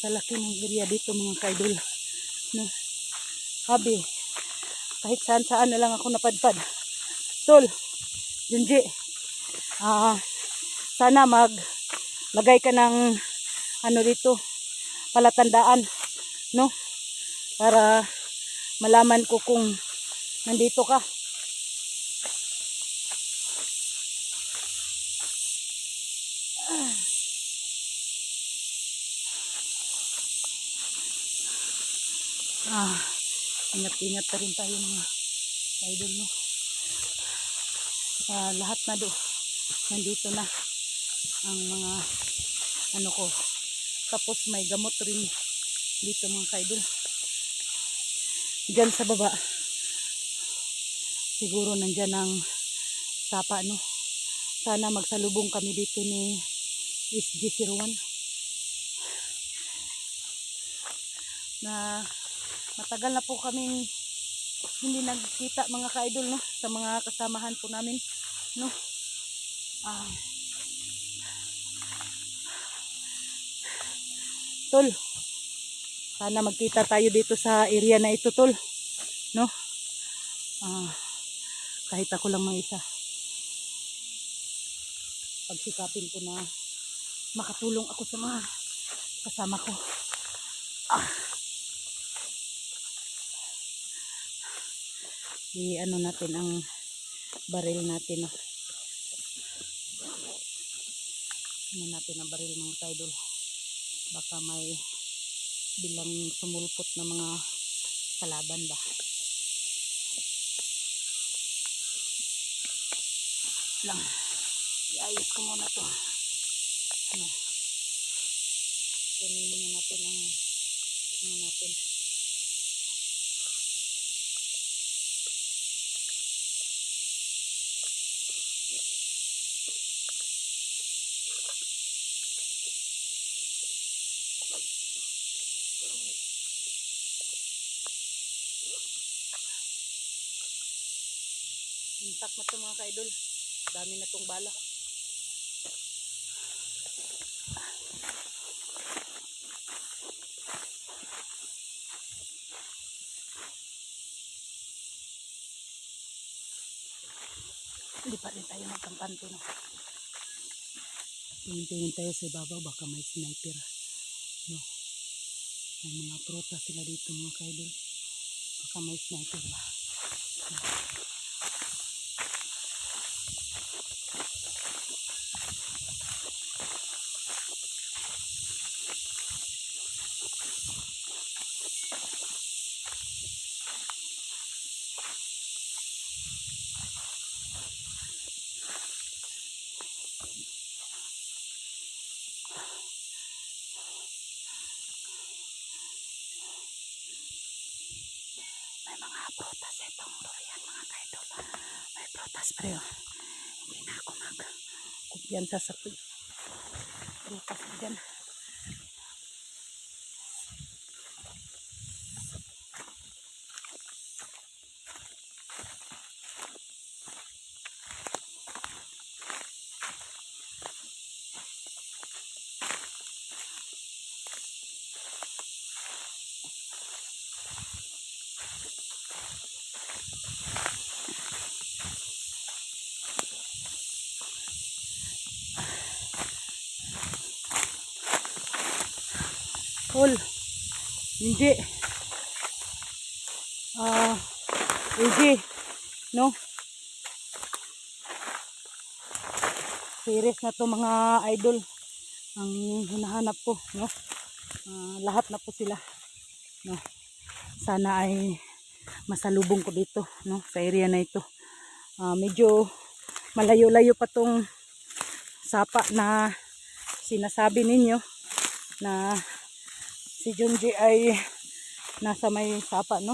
Sa laki ng area dito mga kaidol. No? Habi. Kahit saan na lang ako napadpad. Tol, Junji. Sana maglagay ka ng ano dito, palatandaan, no? Para malaman ko kung nandito ka. Ingat-ingat pa rin tayo mga idol, no? Lahat na nandito na ang mga ano ko. Tapos may gamot rin dito mga idol. Diyan sa baba siguro nandyan ang sapa, no? Sana magsalubong kami dito ni SG01 na matagal na po kaming hindi nagkita mga ka-idol, no? Sa mga kasamahan po namin, no? Tol, sana magkita tayo dito sa area na ito, tol, no? Kahit ako lang mga isa, pagsikapin ko na makatulong ako sa mga kasama ko. I-ano natin ang baril natin, no? Ano natin ang baril mga kaidol, baka may bilang sumulpot na mga kalaban ba. Lang iayos ko muna to. Ano, kunin muna natin ang ano natin. Intact na ito mga ka-idol. Dami na itong bala. Hindi pa rin tayo magkampante, no? Tingin tayo sa ibabaw, baka may sniper, no? May mga prota sila dito mga ka-idol. Baka may sniper ba, no? May mga prutas itong durian mga kaidol. May prutas pa rin. Hindi na ako magkumpiyansa sa prutas dyan. Tol, hindi. Easy, no? Serious na to mga idol. Ang hinahanap ko, no? Lahat na po sila, no? Sana ay masalubong ko dito, no? Sa area na ito. Medyo malayo-layo pa tong sapa na sinasabi ninyo na si Junji ay nasa may sapa, no?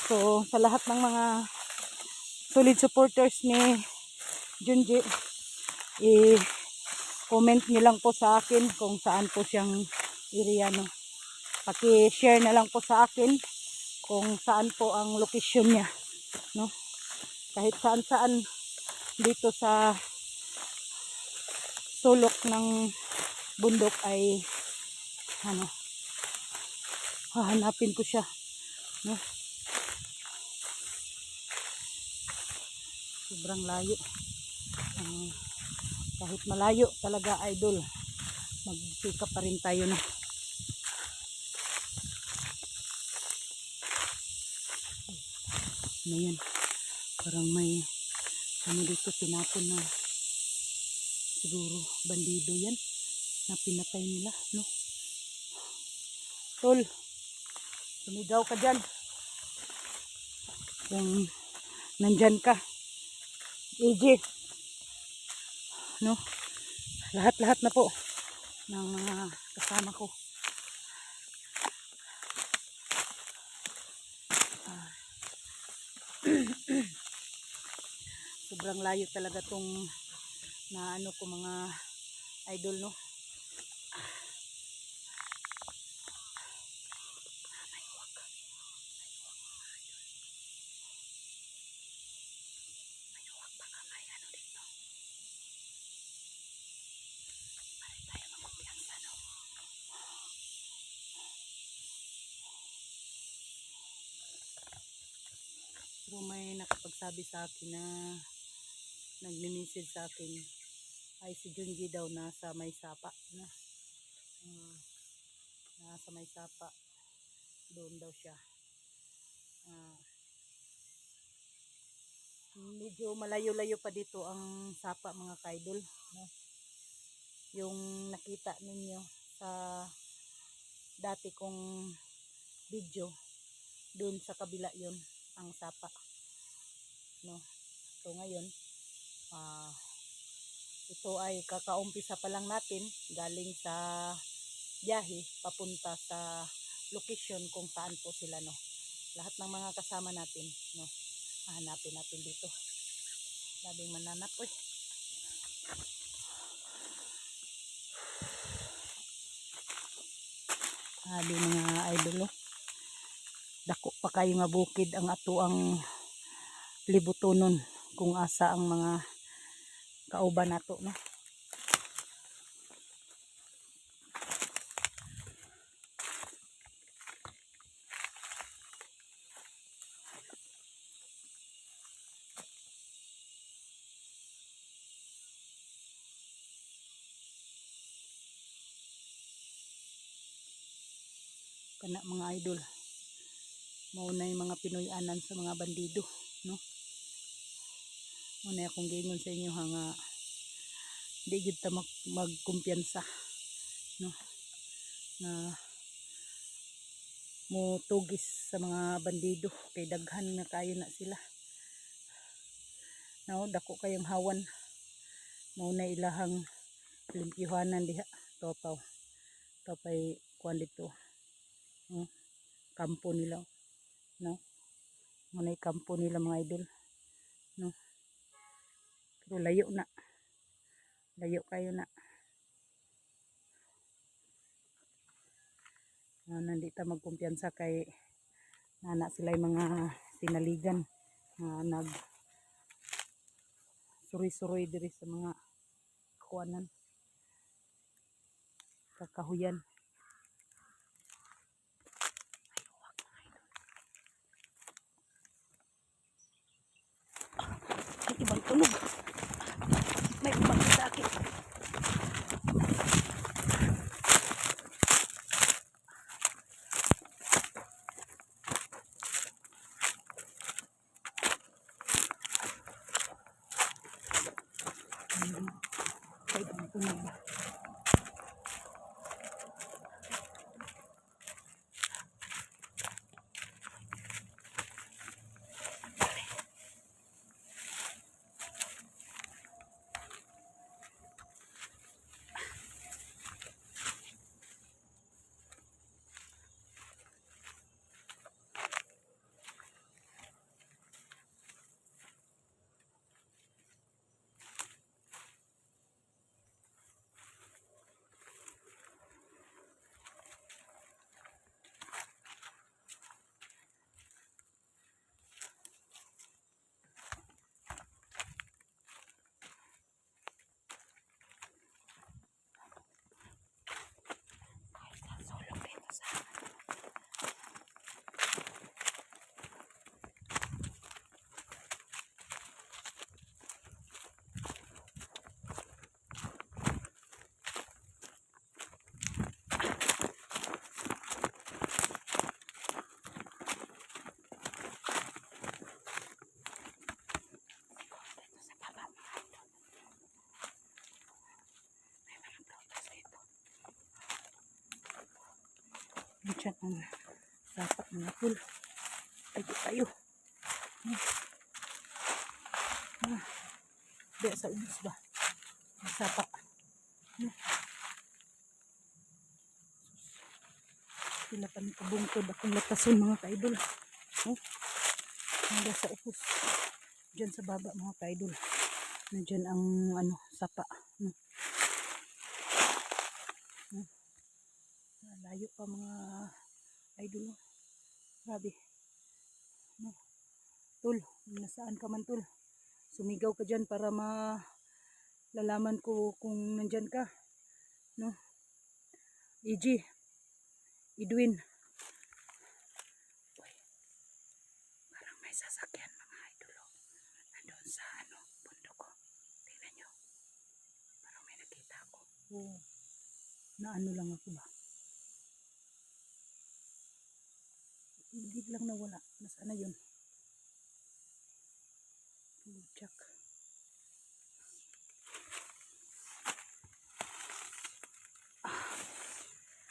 So sa lahat ng mga solid supporters ni Junji, i-comment nyo lang po sa akin kung saan po siyang area, no? Paki-share na lang po sa akin kung saan po ang location niya, no? Kahit saan dito sa sulok ng bundok ay ano, hahanapin ko siya, no? Sobrang layo. Kahit malayo talaga, idol, magsikap pa rin tayo na. Ano yan? Parang may ano dito, tinapon na siguro bandido yan na pinatay nila, no? Tol, sumigaw ka dyan kung nandyan ka. AJ, no? Lahat-lahat na po ng mga kasama ko. Sobrang layo talaga tong na ano ko mga idol, no? Pero may nakapagsabi sa akin na nagme-message sa akin ay si Junji daw nasa may sapa na. Nasa may sapa doon daw siya. Medyo malayo-layo pa dito ang sapa, mga kaidol, no? Yung nakita ninyo sa dati kong video, doon sa kabila yon ang sapa, no? So ngayon ito ay kakaumpisa pa lang natin galing sa biyahe papunta sa location kung saan po sila, no? Lahat ng mga kasama natin, no, hahanapin natin dito. Labing mananap, oy. Sabi mga idol, no? Dako pa kayo nga bukid ang ato ang libutonon kung asa ang mga kauban nato, no? Kana mga idol, mauna yung mga Pinoy-anan sa mga bandido, no? Muna akong gingon sa inyo nga di gid ta magkumpiyansa, no? Na mo tugis sa mga bandido kay daghan na kayo na sila, no? Dako kayong hawan, mauna ilahang limpyuhanan diha. Topay kuan dito, no? Kampo nila, no? Muna kampo nila, mga idol, no? Pero layo kayo na. Nandito magkumpiyansa kay nana sila yung mga sinaligan nag suroy-suroy diri sa mga kuanan, kakahuyan. Ay, ibang tunog. May ibang sa akin. May ibang tunog ba? Diyan ang dapat mga pool. Ay, di tayo. Di sa ubos ba? Sapa. Sila pa ni kabungkod akong latason mga ka-idol. Hanggang sa ubos. Diyan sa baba mga ka-idol. Nandiyan ang sapa. Layo pa mga idol. Grabe. Tul, nasaan ka man tul? Sumigaw ka dyan para malalaman ko kung nandyan ka. No? EG. Edwin. Uy, parang may sasakyan mga idol. Nandun sa bundok ko. Tingnan nyo. Parang may nakita ako. Na lang ako ba? Biglang nawala. Nasaan na yun? Check.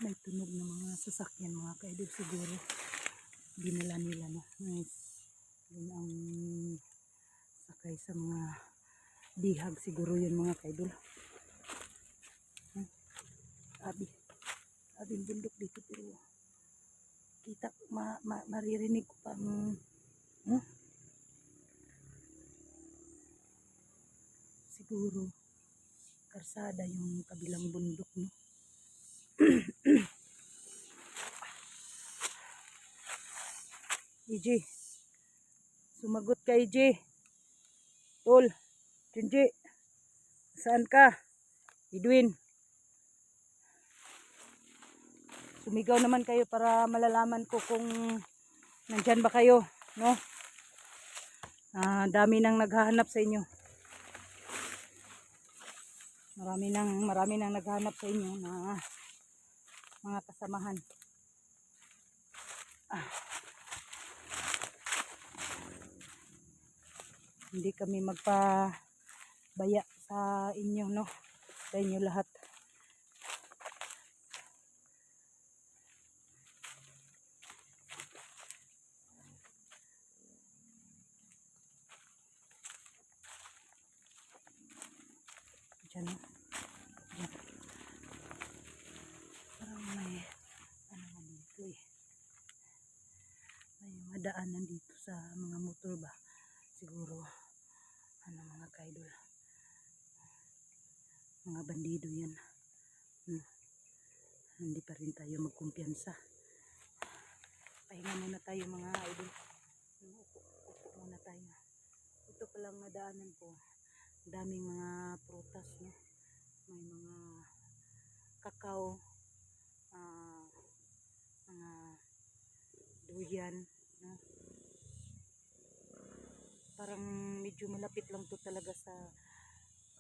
May tunog na mga sasakyan mga ka-idol siguro. Dinala nila no. Nice. Yun ang sakay sa mga bihag siguro yun mga ka-idol. Abing bundok dito pero kita maririnig ko pang siguro karsada yung kabilang bundok no. EJ, sumagot ka EJ. Tol, Junji, saan ka? Edwin, sumigaw naman kayo para malalaman ko kung nandyan ba kayo, no? Dami nang naghahanap sa inyo. Marami nang naghahanap sa inyo na mga kasamahan. Hindi kami magpabaya sa inyo, no? Sa inyo lahat. Diyan, no? Diyan. Parang may dito eh. May madaanan dito sa mga motor ba? Siguro mga ka-idol, mga bandido yan. Hindi pa rin tayo magkumpiyansa. Pahinga muna tayo mga idol. Upo muna tayo. Ito palang nadaanan ko, daming mga prutas, no? May mga kakao, mga duyan, no? Parang medyo malapit lang to talaga sa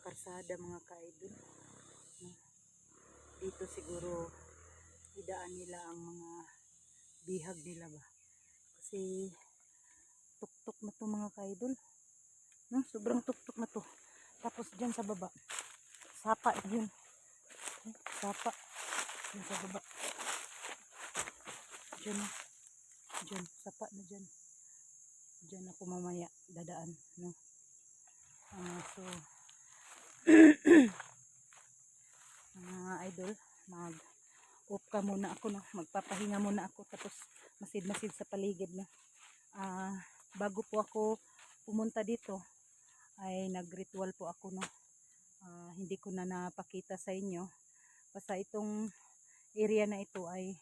karsada mga ka-idol, no? Dito siguro idaan nila ang mga bihag nila ba, kasi tuktok na to mga ka-idol, no? Sobrang tuktok na to. Tapos dyan sa baba sapa yun, sapa dyan sa baba, dyan sapa na dyan. Diyan ako mamaya dadaan, no? So mga idol, mag-off ka muna ako, no? Magpapahinga muna ako, tapos masid-masid sa paligid, no? Bago po ako pumunta dito ay nagritual po ako, no? Hindi ko na napakita sa inyo, basta itong area na ito ay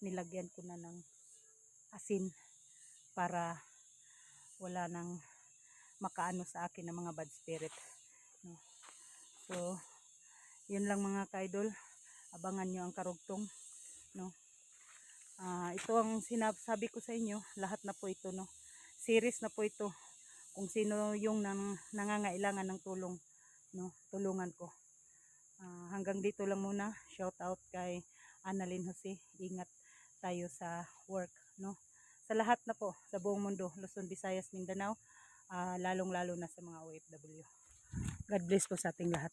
nilagyan ko na ng asin para wala nang makaano sa akin ng mga bad spirit, no? So yun lang mga ka-idol, abangan nyo ang karugtong, no? Ito ang sinasabi ko sa inyo, lahat na po ito, no? Series na po ito. Kung sino yung nangangailangan ng tulong, no? Tulungan ko. Hanggang dito lang muna. Shout out kay Annalyn Jose. Ingat tayo sa work, no? Sa lahat na po sa buong mundo, Luzon, Visayas, Mindanao, lalong lalo na sa mga OFW. God bless po sa ating lahat.